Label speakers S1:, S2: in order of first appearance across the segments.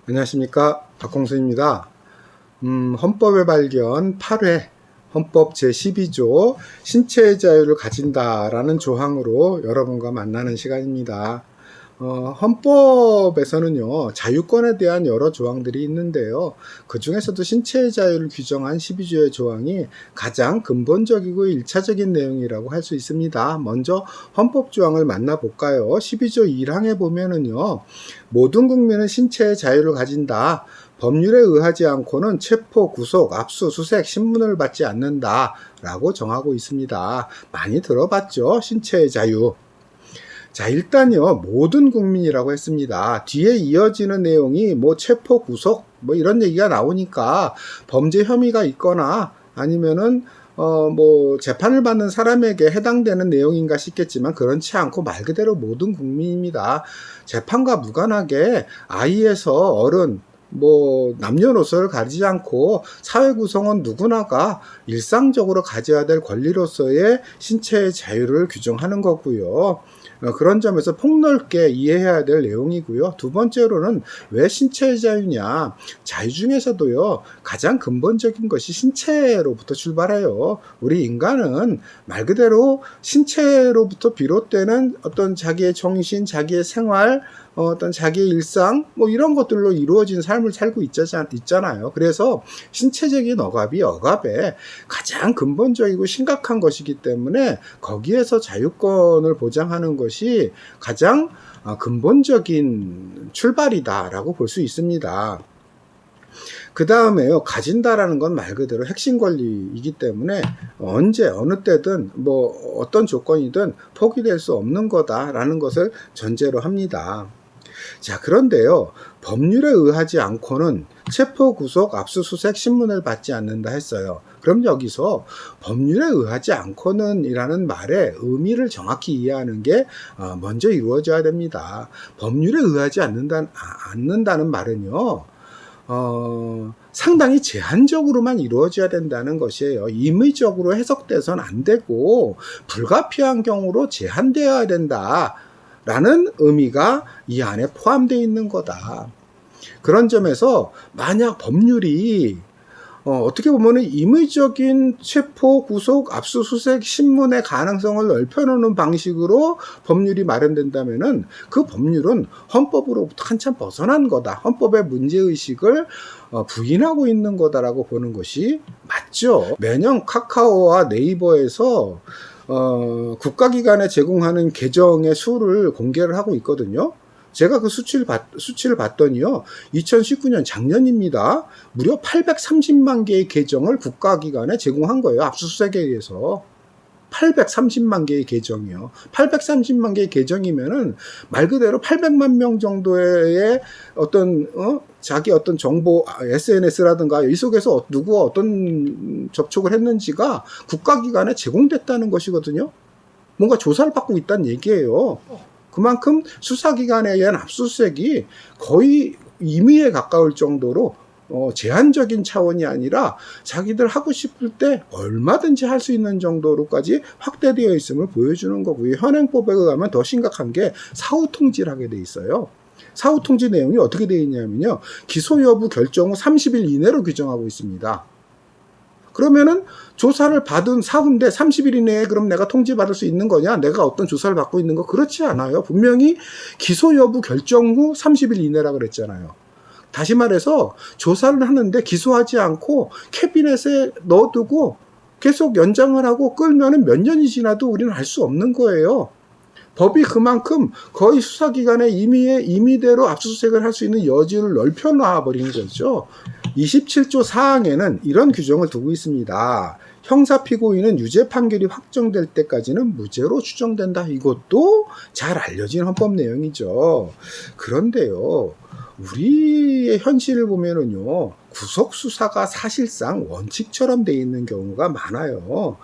S1: 안녕하십니까, 박홍수입니다. 헌법의 발견 8회 헌법 제12조 신체의 자유를 가진다라는 조항으로 여러분과 만나는 시간입니다. 헌법에서는요, 자유권에 대한 여러 조항들이 있는데요. 그 중에서도 신체의 자유를 규정한 12조의 조항이 가장 근본적이고 1차적인 내용이라고 할 수 있습니다. 먼저 헌법 조항을 만나볼까요? 12조 1항에 보면은요, 모든 국민은 신체의 자유를 가진다. 법률에 의하지 않고는 체포, 구속, 압수, 수색, 신문을 받지 않는다 라고 정하고 있습니다. 많이 들어봤죠? 신체의 자유. 자, 일단요, 모든 국민이라고 했습니다. 뒤에 이어지는 내용이 체포, 구속, 이런 얘기가 나오니까 범죄 혐의가 있거나 아니면은 재판을 받는 사람에게 해당되는 내용인가 싶겠지만 그렇지 않고 말 그대로 모든 국민입니다. 재판과 무관하게 아이에서 어른, 남녀노소를 가리지 않고 사회 구성원 누구나가 일상적으로 가져야 될 권리로서의 신체의 자유를 규정하는 거고요. 그런 점에서 폭넓게 이해해야 될 내용이고요. 두 번째로는 왜 신체의 자유냐? 자유 중에서도요, 가장 근본적인 것이 신체로부터 출발해요. 우리 인간은 말 그대로 신체로부터 비롯되는 어떤 자기의 정신, 자기의 생활, 어떤 자기의 일상, 이런 것들로 이루어진 삶을 살고 있잖아요. 그래서 신체적인 억압이 억압의 가장 근본적이고 심각한 것이기 때문에 거기에서 자유권을 보장하는 것이 가장 근본적인 출발이다라고 볼 수 있습니다. 그 다음에요, 가진다라는 건 말 그대로 핵심 권리이기 때문에 언제 어느 때든 어떤 조건이든 포기될 수 없는 거다라는 것을 전제로 합니다. 자, 그런데요, 법률에 의하지 않고는 체포, 구속, 압수수색, 신문을 받지 않는다 했어요. 그럼 여기서 법률에 의하지 않고는 이라는 말의 의미를 정확히 이해하는 게 먼저 이루어져야 됩니다. 법률에 의하지 않는다는 말은요, 상당히 제한적으로만 이루어져야 된다는 것이에요. 임의적으로 해석돼서는 안 되고 불가피한 경우로 제한되어야 된다 라는 의미가 이 안에 포함되어 있는 거다. 그런 점에서 만약 법률이 어떻게 보면 임의적인 체포, 구속, 압수수색, 신문의 가능성을 넓혀놓는 방식으로 법률이 마련된다면은 그 법률은 헌법으로부터 한참 벗어난 거다. 헌법의 문제의식을 부인하고 있는 거다라고 보는 것이 맞죠. 매년 카카오와 네이버에서 국가기관에 제공하는 계정의 수를 공개를 하고 있거든요. 제가 그 수치를 봤더니요, 2019년 작년입니다. 무려 830만 개의 계정을 국가기관에 제공한 거예요. 압수수색에 의해서. 830만 개의 계정이요. 830만 개의 계정이면은 말 그대로 800만 명 정도의 자기 어떤 정보, SNS라든가 이 속에서 누구와 어떤 접촉을 했는지가 국가기관에 제공됐다는 것이거든요. 뭔가 조사를 받고 있다는 얘기예요. 그만큼 수사기관에 의한 압수수색이 거의 임의에 가까울 정도로 제한적인 차원이 아니라 자기들 하고 싶을 때 얼마든지 할 수 있는 정도로까지 확대되어 있음을 보여주는 거고요. 현행법에 의하면 더 심각한 게 사후통지를 하게 돼 있어요. 사후통지 내용이 어떻게 되어 있냐면요, 기소 여부 결정 후 30일 이내로 규정하고 있습니다. 그러면은 조사를 받은 사후인데 30일 이내에 그럼 내가 통지받을 수 있는 거냐? 내가 어떤 조사를 받고 있는 거? 그렇지 않아요. 분명히 기소 여부 결정 후 30일 이내라 그랬잖아요. 다시 말해서 조사를 하는데 기소하지 않고 캐비넷에 넣어두고 계속 연장을 하고 끌면은 몇 년이 지나도 우리는 알 수 없는 거예요. 법이 그만큼 거의 수사기관의 임의대로 압수수색을 할 수 있는 여지를 넓혀놔 버린 거죠. 27조 4항에는 이런 규정을 두고 있습니다. 형사 피고인은 유죄 판결이 확정될 때까지는 무죄로 추정된다. 이것도 잘 알려진 헌법 내용이죠. 그런데요, 우리의 현실을 보면은요, 구속수사가 사실상 원칙처럼 돼 있는 경우가 많아요.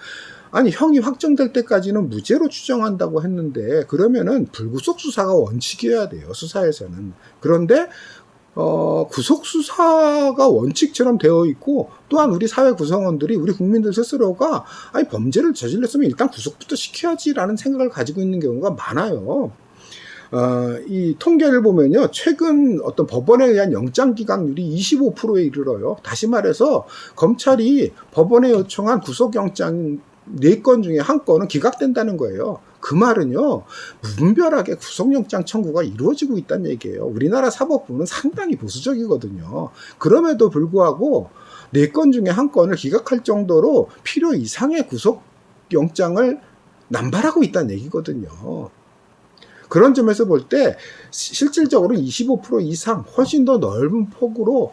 S1: 아니, 형이 확정될 때까지는 무죄로 추정한다고 했는데 그러면은 불구속 수사가 원칙이어야 돼요, 수사에서는. 그런데 구속수사가 원칙처럼 되어 있고, 또한 우리 사회 구성원들이, 우리 국민들 스스로가 범죄를 저질렀으면 일단 구속부터 시켜야지라는 생각을 가지고 있는 경우가 많아요. 이 통계를 보면요, 최근 어떤 법원에 의한 영장 기각률이 25%에 이르러요. 다시 말해서 검찰이 법원에 요청한 구속영장 4건 중에 1건은 기각된다는 거예요. 그 말은요, 무분별하게 구속영장 청구가 이루어지고 있다는 얘기예요. 우리나라 사법부는 상당히 보수적이거든요. 그럼에도 불구하고 4건 중에 1건을 기각할 정도로 필요 이상의 구속영장을 남발하고 있다는 얘기거든요. 그런 점에서 볼 때 실질적으로 25% 이상 훨씬 더 넓은 폭으로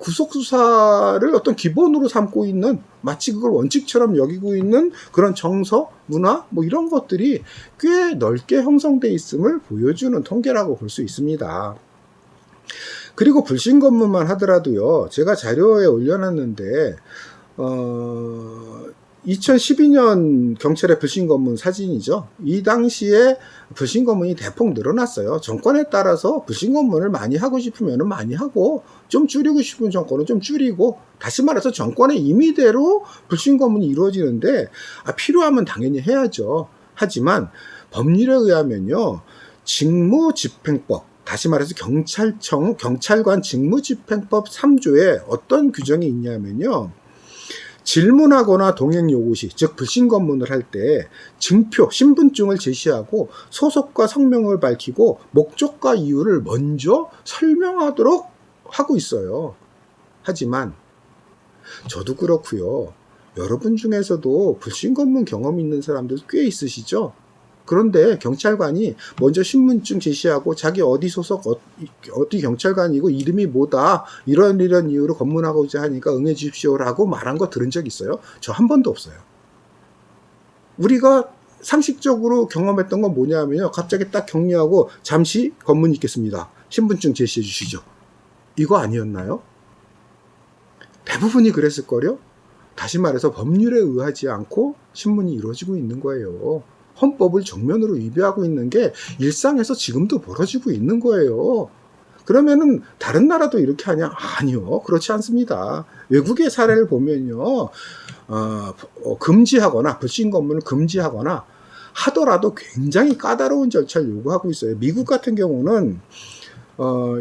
S1: 구속수사를 어떤 기본으로 삼고 있는, 마치 그걸 원칙처럼 여기고 있는 그런 정서, 문화 뭐 이런 것들이 꽤 넓게 형성돼 있음을 보여주는 통계라고 볼 수 있습니다. 그리고 불신 검문만 하더라도요, 제가 자료에 올려놨는데 2012년 경찰의 불신검문 사진이죠. 이 당시에 불신검문이 대폭 늘어났어요. 정권에 따라서 불신검문을 많이 하고 싶으면 많이 하고, 좀 줄이고 싶은 정권은 좀 줄이고, 다시 말해서 정권의 임의대로 불신검문이 이루어지는데, 필요하면 당연히 해야죠. 하지만 법률에 의하면요, 직무집행법, 다시 말해서 경찰관 직무집행법 3조에 어떤 규정이 있냐면요, 질문하거나 동행 요구 시, 즉 불신검문을 할 때 증표, 신분증을 제시하고 소속과 성명을 밝히고 목적과 이유를 먼저 설명하도록 하고 있어요. 하지만 저도 그렇고요, 여러분 중에서도 불신검문 경험 있는 사람들 꽤 있으시죠? 그런데 경찰관이 먼저 신분증 제시하고 자기 어디 소속, 어디 경찰관이고 이름이 뭐다, 이런 이유로 검문하고자 하니까 응해 주십시오라고 말한 거 들은 적 있어요? 저 한 번도 없어요. 우리가 상식적으로 경험했던 건 뭐냐면요, 갑자기 딱 격려하고 잠시 검문 있겠습니다, 신분증 제시해 주시죠, 이거 아니었나요? 대부분이 그랬을걸요? 다시 말해서 법률에 의하지 않고 신문이 이루어지고 있는 거예요. 헌법을 정면으로 위배하고 있는 게 일상에서 지금도 벌어지고 있는 거예요. 그러면은 다른 나라도 이렇게 하냐? 아니요, 그렇지 않습니다. 외국의 사례를 보면요, 금지하거나 불신검문을 금지하거나 하더라도 굉장히 까다로운 절차를 요구하고 있어요. 미국 같은 경우는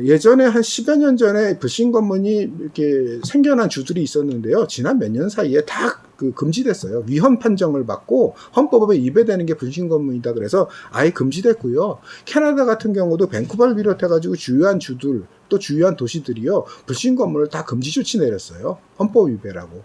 S1: 예전에 한 10여 년 전에 불신검문이 이렇게 생겨난 주들이 있었는데요, 지난 몇 년 사이에 다 금지됐어요. 위헌 판정을 받고 헌법에 위배되는 게 불신검문이다 그래서 아예 금지됐고요. 캐나다 같은 경우도 밴쿠버를 비롯해가지고 주요한 주들, 또 주요한 도시들이요, 불신검문을 다 금지 조치 내렸어요. 헌법 위배라고.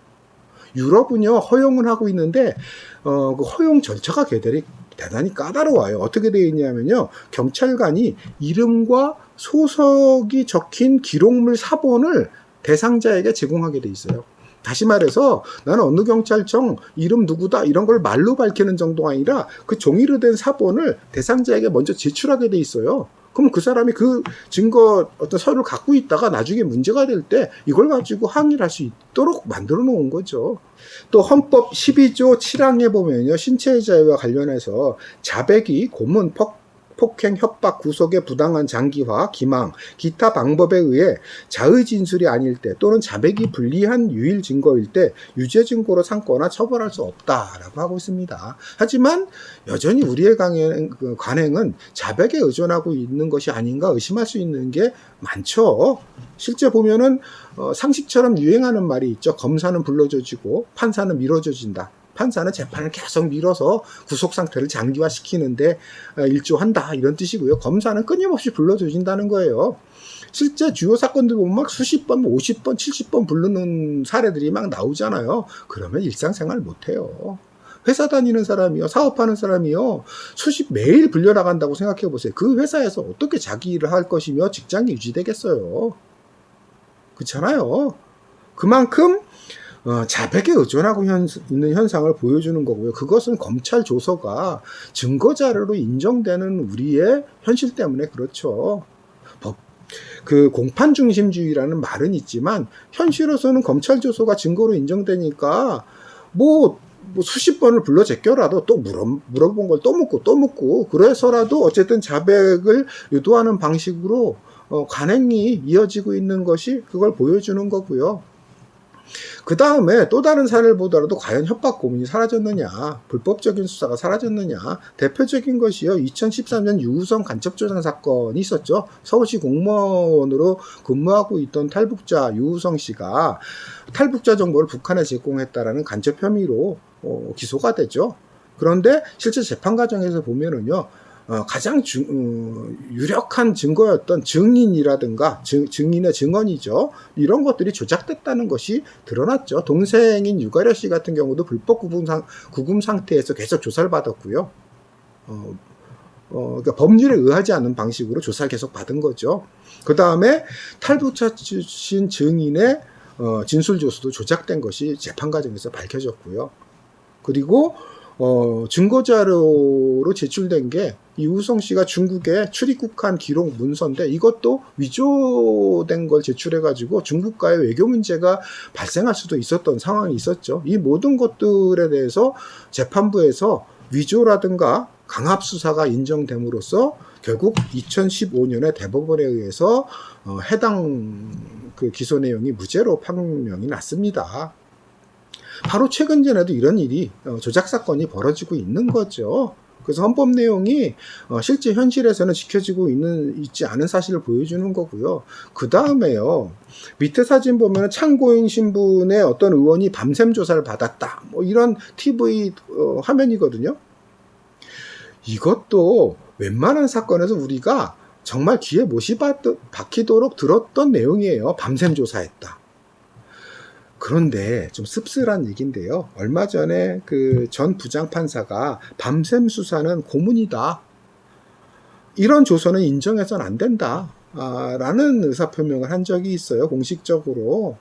S1: 유럽은요, 허용은 하고 있는데 그 허용 절차가 대단히 까다로워요. 어떻게 되어 있냐면요, 경찰관이 이름과 소속이 적힌 기록물 사본을 대상자에게 제공하게 돼 있어요. 다시 말해서 나는 어느 경찰청 이름 누구다 이런 걸 말로 밝히는 정도가 아니라 그 종이로 된 사본을 대상자에게 먼저 제출하게 돼 있어요. 그럼 그 사람이 그 증거 어떤 서류를 갖고 있다가 나중에 문제가 될 때 이걸 가지고 항의를 할 수 있도록 만들어 놓은 거죠. 또 헌법 12조 7항에 보면요, 신체의 자유와 관련해서 자백이 고문, 폭행, 협박, 구속의 부당한 장기화, 기망, 기타 방법에 의해 자의 진술이 아닐 때 또는 자백이 불리한 유일 증거일 때 유죄 증거로 삼거나 처벌할 수 없다라고 하고 있습니다. 하지만 여전히 우리의 관행은 자백에 의존하고 있는 것이 아닌가 의심할 수 있는 게 많죠. 실제 보면은 상식처럼 유행하는 말이 있죠. 검사는 불러줘지고 판사는 밀어줘진다. 판사는 재판을 계속 밀어서 구속 상태를 장기화시키는데 일조한다, 이런 뜻이고요. 검사는 끊임없이 불러줘진다는 거예요. 실제 주요 사건들 보면 막 수십 번, 50번, 70번 부르는 사례들이 막 나오잖아요. 그러면 일상생활 못해요. 회사 다니는 사람이요, 사업하는 사람이요, 매일 불려나간다고 생각해 보세요. 그 회사에서 어떻게 자기 일을 할 것이며 직장이 유지되겠어요? 그렇잖아요. 그만큼 자백에 의존하고 있는 현상을 보여주는 거고요. 그것은 검찰 조서가 증거 자료로 인정되는 우리의 현실 때문에 그렇죠. 그 공판 중심주의라는 말은 있지만 현실로서는 검찰 조서가 증거로 인정되니까 뭐 수십 번을 불러 제껴라도 또 물어본 걸 또 묻고 그래서라도 어쨌든 자백을 유도하는 방식으로 관행이 이어지고 있는 것이 그걸 보여주는 거고요. 그 다음에 또 다른 사례를 보더라도 과연 협박 고문이 사라졌느냐, 불법적인 수사가 사라졌느냐. 대표적인 것이요, 2013년 유우성 간첩조장 사건이 있었죠. 서울시 공무원으로 근무하고 있던 탈북자 유우성 씨가 탈북자 정보를 북한에 제공했다라는 간첩 혐의로 기소가 되죠. 그런데 실제 재판 과정에서 보면은요, 가장 유력한 증거였던 증인이라든가 증인의 증언이죠. 이런 것들이 조작됐다는 것이 드러났죠. 동생인 유가려 씨 같은 경우도 불법 구금 상태에서 계속 조사를 받았고요. 그러니까 법률에 의하지 않는 방식으로 조사를 계속 받은 거죠. 그 다음에 탈북자 출신 증인의 진술 조서도 조작된 것이 재판 과정에서 밝혀졌고요. 그리고 증거자료로 제출된 게 이우성 씨가 중국에 출입국한 기록 문서인데 이것도 위조된 걸 제출해가지고 중국과의 외교 문제가 발생할 수도 있었던 상황이 있었죠. 이 모든 것들에 대해서 재판부에서 위조라든가 강압수사가 인정됨으로써 결국 2015년에 대법원에 의해서 해당 그 기소 내용이 무죄로 판명이 났습니다. 바로 최근 전에도 이런 일이 조작 사건이 벌어지고 있는 거죠. 그래서 헌법 내용이 실제 현실에서는 지켜지고 있지 않은 사실을 보여주는 거고요. 그 다음에요, 밑에 사진 보면 참고인 신분의 어떤 의원이 밤샘 조사를 받았다, 뭐 이런 TV 화면이거든요. 이것도 웬만한 사건에서 우리가 정말 귀에 못이 박히도록 들었던 내용이에요. 밤샘 조사했다. 그런데 좀 씁쓸한 얘기인데요. 얼마 전에 그 전 부장판사가 밤샘 수사는 고문이다, 이런 조서는 인정해서는 안 된다 라는 의사표명을 한 적이 있어요, 공식적으로.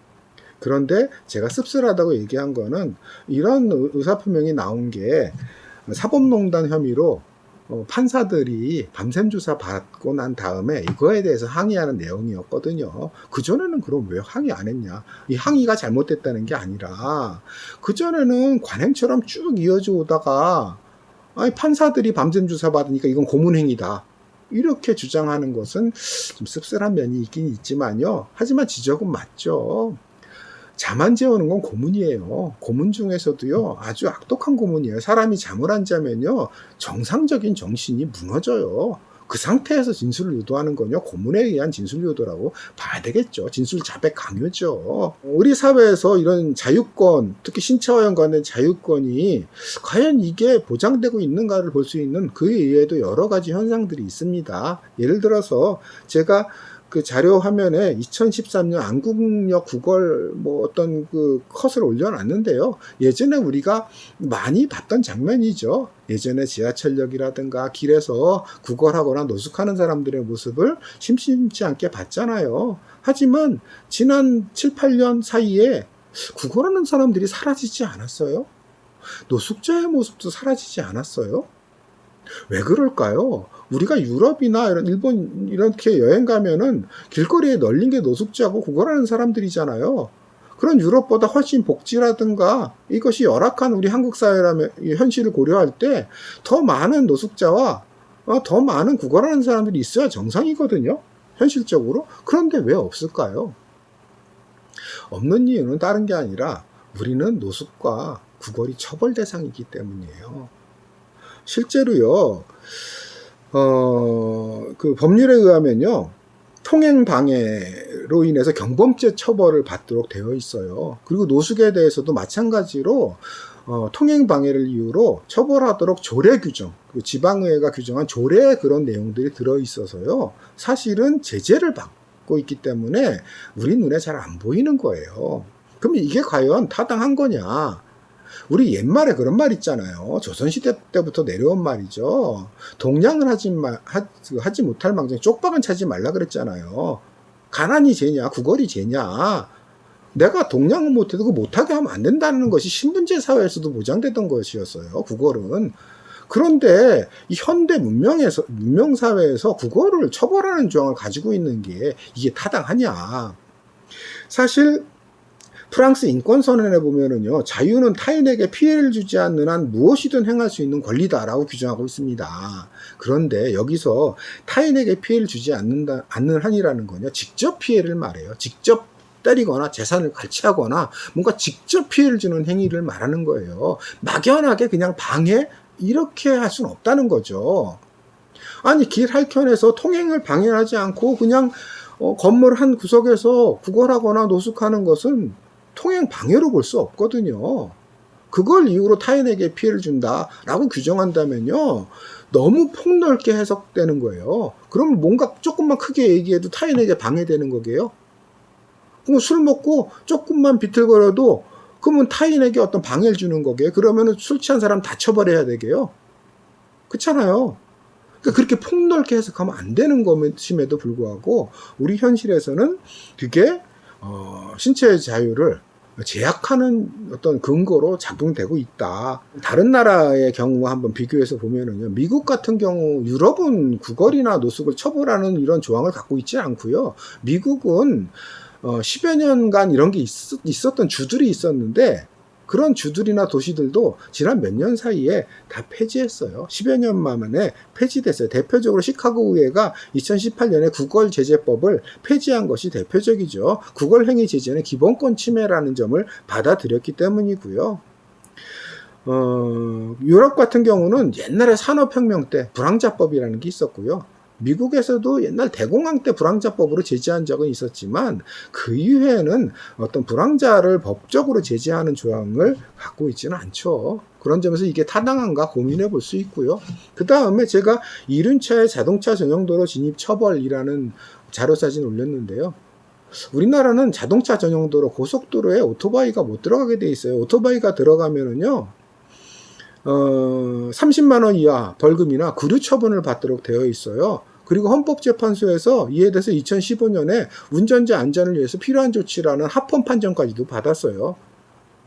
S1: 그런데 제가 씁쓸하다고 얘기한 거는 이런 의사표명이 나온 게 사법농단 혐의로 판사들이 밤샘 조사 받고 난 다음에 이거에 대해서 항의하는 내용이었거든요. 그전에는 그럼 왜 항의 안 했냐? 이 항의가 잘못됐다는 게 아니라 그전에는 관행처럼 쭉 이어져 오다가 판사들이 밤샘 조사 받으니까 이건 고문행위다, 이렇게 주장하는 것은 좀 씁쓸한 면이 있긴 있지만요. 하지만 지적은 맞죠. 잠 안 재우는 건 고문이에요. 고문 중에서도요, 아주 악독한 고문이에요. 사람이 잠을 안 자면요, 정상적인 정신이 무너져요. 그 상태에서 진술을 유도하는 건요, 고문에 의한 진술 유도라고 봐야 되겠죠. 진술 자백 강요죠. 우리 사회에서 이런 자유권, 특히 신체와 연관된 자유권이 과연 이게 보장되고 있는가를 볼 수 있는 그 이외에도 여러 가지 현상들이 있습니다. 예를 들어서 제가 그 자료 화면에 2013년 안국역 구걸 어떤 그 컷을 올려놨는데요. 예전에 우리가 많이 봤던 장면이죠. 예전에 지하철역이라든가 길에서 구걸하거나 노숙하는 사람들의 모습을 심심치 않게 봤잖아요. 하지만 지난 7, 8년 사이에 구걸하는 사람들이 사라지지 않았어요? 노숙자의 모습도 사라지지 않았어요? 왜 그럴까요? 우리가 유럽이나 일본 이렇게 여행 가면은 길거리에 널린 게 노숙자고 구걸하는 사람들이잖아요. 그런 유럽보다 훨씬 복지라든가 이것이 열악한 우리 한국 사회라면 현실을 고려할 때 더 많은 노숙자와 더 많은 구걸하는 사람들이 있어야 정상이거든요, 현실적으로. 그런데 왜 없을까요? 없는 이유는 다른 게 아니라 우리는 노숙과 구걸이 처벌 대상이기 때문이에요. 실제로요, 그 법률에 의하면요, 통행방해로 인해서 경범죄 처벌을 받도록 되어 있어요. 그리고 노숙에 대해서도 마찬가지로 통행방해를 이유로 처벌하도록 조례 규정, 지방의회가 규정한 조례에 그런 내용들이 들어있어서요, 사실은 제재를 받고 있기 때문에 우리 눈에 잘 안 보이는 거예요. 그럼 이게 과연 타당한 거냐? 우리 옛말에 그런 말 있잖아요. 조선시대 때부터 내려온 말이죠. 동량을 하지 못할 망정 쪽박은 차지 말라 그랬잖아요. 가난이 죄냐, 구걸이 죄냐. 내가 동량은 못해도 그거 못하게 하면 안 된다는 것이 신분제 사회에서도 보장되던 것이었어요, 구걸은. 그런데 이 현대 문명사회에서 구걸을 처벌하는 조항을 가지고 있는 게 이게 타당하냐. 사실 프랑스 인권선언에 보면은요, 자유는 타인에게 피해를 주지 않는 한 무엇이든 행할 수 있는 권리다라고 규정하고 있습니다. 그런데 여기서 타인에게 피해를 주지 않는 한이라는 건요, 직접 피해를 말해요. 직접 때리거나 재산을 갈취하거나 뭔가 직접 피해를 주는 행위를 말하는 거예요. 막연하게 그냥 방해 이렇게 할 수는 없다는 거죠. 아니 길 한켠에서 통행을 방해하지 않고 그냥 건물 한 구석에서 구걸하거나 노숙하는 것은 통행 방해로 볼 수 없거든요. 그걸 이유로 타인에게 피해를 준다라고 규정한다면요, 너무 폭넓게 해석되는 거예요. 그럼 뭔가 조금만 크게 얘기해도 타인에게 방해되는 거게요. 그럼 술 먹고 조금만 비틀거려도 그러면 타인에게 어떤 방해를 주는 거게요. 그러면 술 취한 사람 다 처벌해야 되게요. 그렇잖아요. 그러니까 그렇게 폭넓게 해석하면 안 되는 것임에도 불구하고 우리 현실에서는 그게 신체의 자유를 제약하는 어떤 근거로 작동되고 있다. 다른 나라의 경우 한번 비교해서 보면은요, 미국 같은 경우 유럽은 구걸이나 노숙을 처벌하는 이런 조항을 갖고 있지 않고요. 미국은 10여 년간 이런 게 있었던 주들이 있었는데 그런 주들이나 도시들도 지난 몇 년 사이에 다 폐지했어요. 10여 년 만에 폐지됐어요. 대표적으로 시카고 의회가 2018년에 구걸제재법을 폐지한 것이 대표적이죠. 구걸행위 제재는 기본권 침해라는 점을 받아들였기 때문이고요. 유럽 같은 경우는 옛날에 산업혁명 때 불황자법이라는 게 있었고요. 미국에서도 옛날 대공황 때 불황자법으로 제재한 적은 있었지만 그 이후에는 어떤 불황자를 법적으로 제재하는 조항을 갖고 있지는 않죠. 그런 점에서 이게 타당한가 고민해 볼 수 있고요. 그 다음에 제가 이륜차의 자동차 전용도로 진입 처벌이라는 자료사진을 올렸는데요. 우리나라는 자동차 전용도로 고속도로에 오토바이가 못 들어가게 돼 있어요. 오토바이가 들어가면은요, 30만원 이하 벌금이나 구류 처분을 받도록 되어 있어요. 그리고 헌법재판소에서 이에 대해서 2015년에 운전자 안전을 위해서 필요한 조치라는 합헌 판정까지도 받았어요.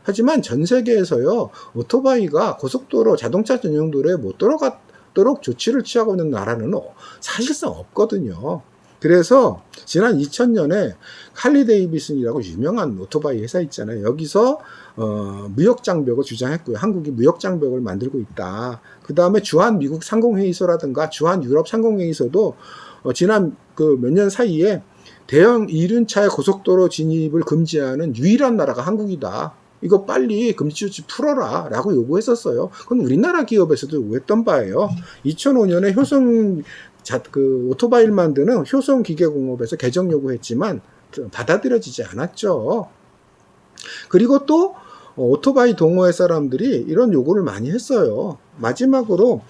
S1: 하지만 전 세계에서요, 오토바이가 고속도로, 자동차 전용도로에 못 들어가도록 조치를 취하고 있는 나라는 사실상 없거든요. 그래서 지난 2000년에 할리 데이비슨이라고 유명한 오토바이 회사 있잖아요. 여기서 무역장벽을 주장했고요. 한국이 무역장벽을 만들고 있다. 그 다음에 주한 미국 상공회의소라든가 주한 유럽 상공회의소도 지난 그 몇 년 사이에 대형 이륜차의 고속도로 진입을 금지하는 유일한 나라가 한국이다. 이거 빨리 금지 조치 풀어라 라고 요구했었어요. 그건 우리나라 기업에서도 요구했던 바예요. 2005년에 효성 오토바이를 만드는 효성기계공업에서 개정 요구했지만 받아들여지지 않았죠. 그리고 또 오토바이 동호회 사람들이 이런 요구를 많이 했어요. 마지막으로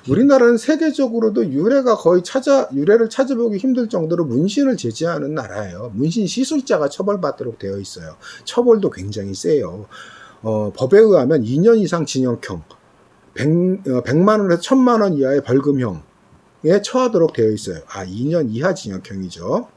S1: 우리나라는 세계적으로도 유래를 찾아보기 힘들 정도로 문신을 제재하는 나라예요. 문신 시술자가 처벌받도록 되어 있어요. 처벌도 굉장히 세요. 법에 의하면 2년 이상 징역형, 100만 원에서 1000만 원 이하의 벌금형 에 처하도록 되어 있어요. 2년 이하 징역형이죠.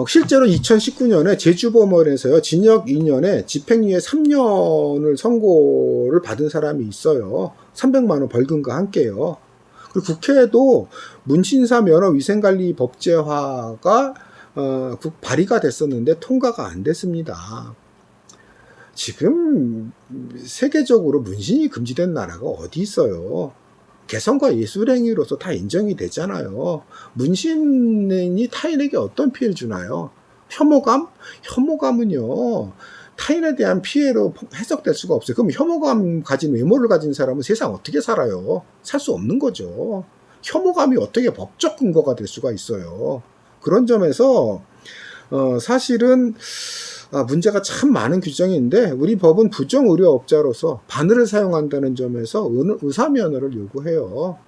S1: 실제로 2019년에 제주범원에서요, 징역 2년에 집행유예 3년을 선고를 받은 사람이 있어요. 300만 원 벌금과 함께요. 그리고 국회에도 문신사 면허 위생관리 법제화가 발의가 됐었는데 통과가 안 됐습니다. 지금 세계적으로 문신이 금지된 나라가 어디 있어요? 개성과 예술행위로서 다 인정이 되잖아요. 문신이 타인에게 어떤 피해를 주나요? 혐오감? 혐오감은요, 타인에 대한 피해로 해석될 수가 없어요. 그럼 혐오감 가진 외모를 가진 사람은 세상 어떻게 살아요? 살 수 없는 거죠. 혐오감이 어떻게 법적 근거가 될 수가 있어요. 그런 점에서 사실은 문제가 참 많은 규정인데 우리 법은 부정의료업자로서 바늘을 사용한다는 점에서 의사면허를 요구해요.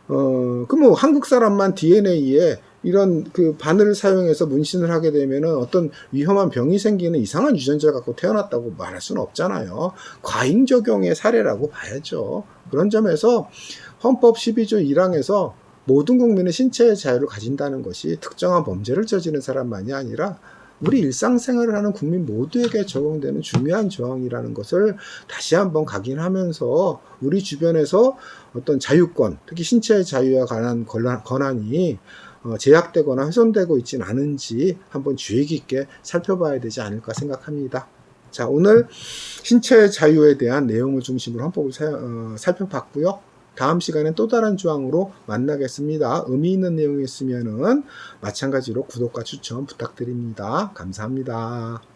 S1: 그럼 한국 사람만 DNA에 이런 그 바늘을 사용해서 문신을 하게 되면은 어떤 위험한 병이 생기는 이상한 유전자를 갖고 태어났다고 말할 수는 없잖아요. 과잉 적용의 사례라고 봐야죠. 그런 점에서 헌법 12조 1항에서 모든 국민은 신체의 자유를 가진다는 것이 특정한 범죄를 저지른 사람만이 아니라 우리 일상생활을 하는 국민 모두에게 적용되는 중요한 조항이라는 것을 다시 한번 각인하면서 우리 주변에서 어떤 자유권, 특히 신체의 자유와 관한 권한이 제약되거나 훼손되고 있지는 않은지 한번 주의 깊게 살펴봐야 되지 않을까 생각합니다. 자, 오늘 신체의 자유에 대한 내용을 중심으로 헌법을 살펴봤고요. 다음 시간엔 또 다른 조항으로 만나겠습니다. 의미 있는 내용이 있으면은 마찬가지로 구독과 추천 부탁드립니다. 감사합니다.